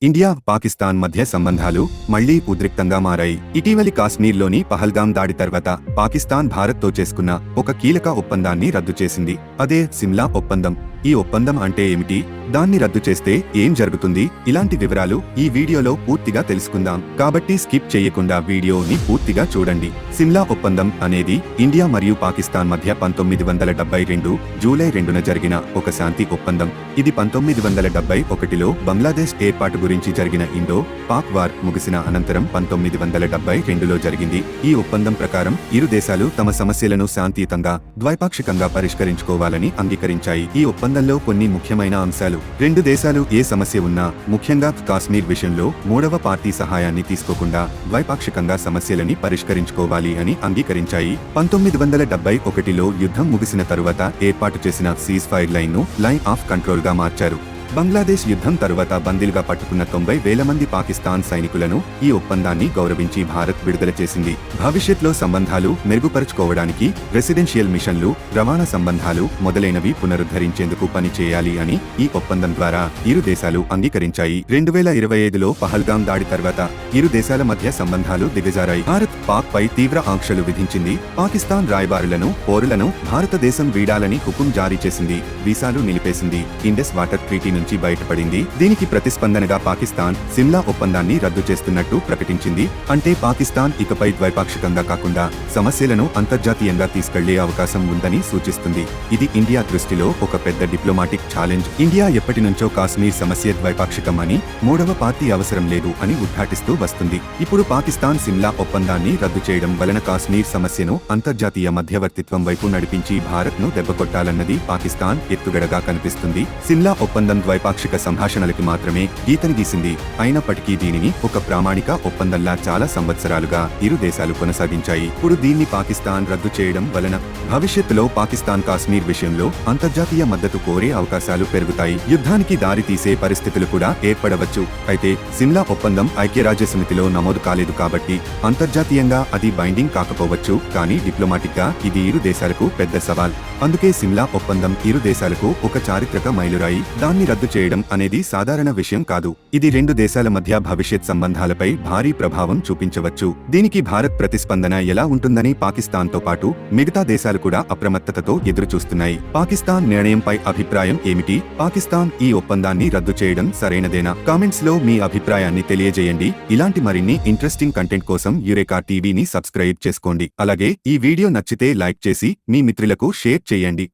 India, Pakistan మధ్య సంబంధాలు మళ్లీ ఉద్రిక్తంగా మారాయి. ఇటీవలి కాశ్మీర్లోని పహల్గాం దాడి తర్వాత పాకిస్తాన్ భారత్తో చేసుకున్న ఒక కీలక ఒప్పందాన్ని రద్దు చేసింది. అదే సిమ్లా ఒప్పందం. ఈ ఒప్పందం అంటే ఏమిటి? దాన్ని రద్దు చేస్తే ఏం జరుగుతుంది? ఇలాంటి వివరాలు ఈ వీడియోలో పూర్తిగా తెలుసుకుందాం. కాబట్టి స్కిప్ చేయకుండా వీడియోని పూర్తిగా చూడండి. సిమ్లా ఒప్పందం అనేది ఇండియా మరియు పాకిస్తాన్ మధ్య 1972 జూలై 2న జరిగిన ఒక శాంతి ఒప్పందం. ఇది 1971లో బంగ్లాదేశ్ ఏర్పాటు గురించి జరిగిన ఇండో పాక్ వార్ ముగిసిన అనంతరం 1972లో జరిగింది. ఈ ఒప్పందం ప్రకారం ఇరు దేశాలు తమ సమస్యలను శాంతియుతంగా, ద్వైపాక్షికంగా పరిష్కరించుకోవాలని అంగీకరించాయి. ఈ ఒప్పందంలో కొన్ని ముఖ్యమైన అంశాలు: రెండు దేశాలు ఏ సమస్య ఉన్నా, ముఖ్యంగా కాశ్మీర్ విషయంలో మూడవ పార్టీ సహాయాన్ని తీసుకోకుండా ద్వైపాక్షికంగా సమస్యలని పరిష్కరించుకోవాలి అని అంగీకరించాయి. 1971లో యుద్ధం ముగిసిన తరువాత ఏర్పాటు చేసిన సీజ్ ఫైర్ లైన్ను లైన్ ఆఫ్ కంట్రోల్ గా మార్చారు. బంగ్లాదేశ్ యుద్ధం తరువాత బందీలుగా పట్టుకున్న 90,000 మంది పాకిస్తాన్ సైనికులను ఈ ఒప్పందాన్ని గౌరవించి భారత్ విడుదల చేసింది. భవిష్యత్లో సంబంధాలు మెరుగుపరుచుకోవడానికి రెసిడెన్షియల్ మిషన్లు, రవాణా సంబంధాలు మొదలైనవి పునరుద్ధరించేందుకు పనిచేయాలి అని ఈ ఒప్పందం ద్వారా ఇరు దేశాలు అంగీకరించాయి. 2025లో పహల్గాం దాడి తర్వాత ఇరు దేశాల మధ్య సంబంధాలు దిగజారాయి. భారత్ పాక్ పై తీవ్ర ఆంక్షలు విధించింది. పాకిస్తాన్ రాయబారులను, పౌరులను భారతదేశం వీడాలని హుకుం జారీ చేసింది. వీసాలు నిలిపేసింది. ఇండస్ వాటర్ ట్రీటీ నుంచి బయటపడింది. దీనికి ప్రతిస్పందనగా పాకిస్తాన్ సిమ్లా ఒప్పందాన్ని రద్దు చేస్తున్నట్టు ప్రకటించింది. అంటే పాకిస్తాన్ ఇకపై ద్వైపాక్షికంగా కాకుండా సమస్యలను అంతర్జాతీయంగా తీసుకెళ్లే అవకాశం ఉందని సూచిస్తుంది. ఇది ఇండియా దృష్టిలో ఒక పెద్ద డిప్లొమాటిక్ ఛాలెంజ్. ఇండియా ఎప్పటి నుంచో కాశ్మీర్ సమస్య ద్వైపాక్షికం అని, మూడవ పార్టీ అవసరం లేదు అని ఉద్ఘాటిస్తూ వస్తుంది. ఇప్పుడు పాకిస్తాన్ సిమ్లా ఒప్పందాన్ని రద్దు చేయడం వలన కాశ్మీర్ సమస్యను అంతర్జాతీయ మధ్యవర్తిత్వం వైపు నడిపించి భారత్ ను దెబ్బకొట్టాలన్నది పాకిస్తాన్ ఎత్తుగడగా కనిపిస్తుంది. సిమ్లా ఒప్పందం ద్వైపాక్షిక సంభాషణలకి మాత్రమే గీతని గీసింది. అయినప్పటికీ దీనిని ఒక ప్రామాణిక ఒప్పందంలా చాలా సంవత్సరాలుగా ఇరు దేశాలు కొనసాగించాయి. ఇప్పుడు దీన్ని పాకిస్తాన్ రద్దు చేయడం వలన భవిష్యత్తులో పాకిస్తాన్ కాశ్మీర్ విషయంలో అంతర్జాతీయ మద్దతు కోరే అవకాశాలు పెరుగుతాయి. యుద్ధానికి దారి తీసే పరిస్థితులు కూడా ఏర్పడవచ్చు. అయితే సిమ్లా ఒప్పందం ఐక్యరాజ్యసమితిలో నమోదు కాలేదు కాబట్టి అంతర్జాతీయంగా అది బైండింగ్ కాకపోవచ్చు. కానీ డిప్లొమాటిక్ గా ఇది ఇరు దేశాలకు పెద్ద సవాల్. అందుకే సిమ్లా ఒప్పందం ఇరు దేశాలకు ఒక చారిత్రక మైలురాయి. దాన్ని రద్దు చేయడం అనేది సాధారణ విషయం కాదు. ఇది రెండు దేశాల మధ్య భవిష్యత్ సంబంధాలపై భారీ ప్రభావం చూపించవచ్చు. దీనికి భారత్ ప్రతిస్పందన ఎలా ఉంటుందని పాకిస్తాన్ తో పాటు మిగతా దేశాలు కూడా అప్రమత్తతతో ఎదురుచూస్తున్నాయి. పాకిస్తాన్ నిర్ణయంపై అభిప్రాయం ఏమిటి? పాకిస్తాన్ ఈ ఒప్పందాన్ని రద్దు చేయడం సరైనదేనా? కామెంట్స్ లో మీ అభిప్రాయాన్ని తెలియజేయండి. ఇలాంటి మరిన్ని ఇంట్రెస్టింగ్ కంటెంట్ కోసం యురేకా టీవీని సబ్స్క్రైబ్ చేసుకోండి. అలాగే ఈ వీడియో నచ్చితే లైక్ చేసి మీ మిత్రులకు షేర్ చేయండి.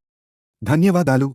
ధన్యవాదాలు.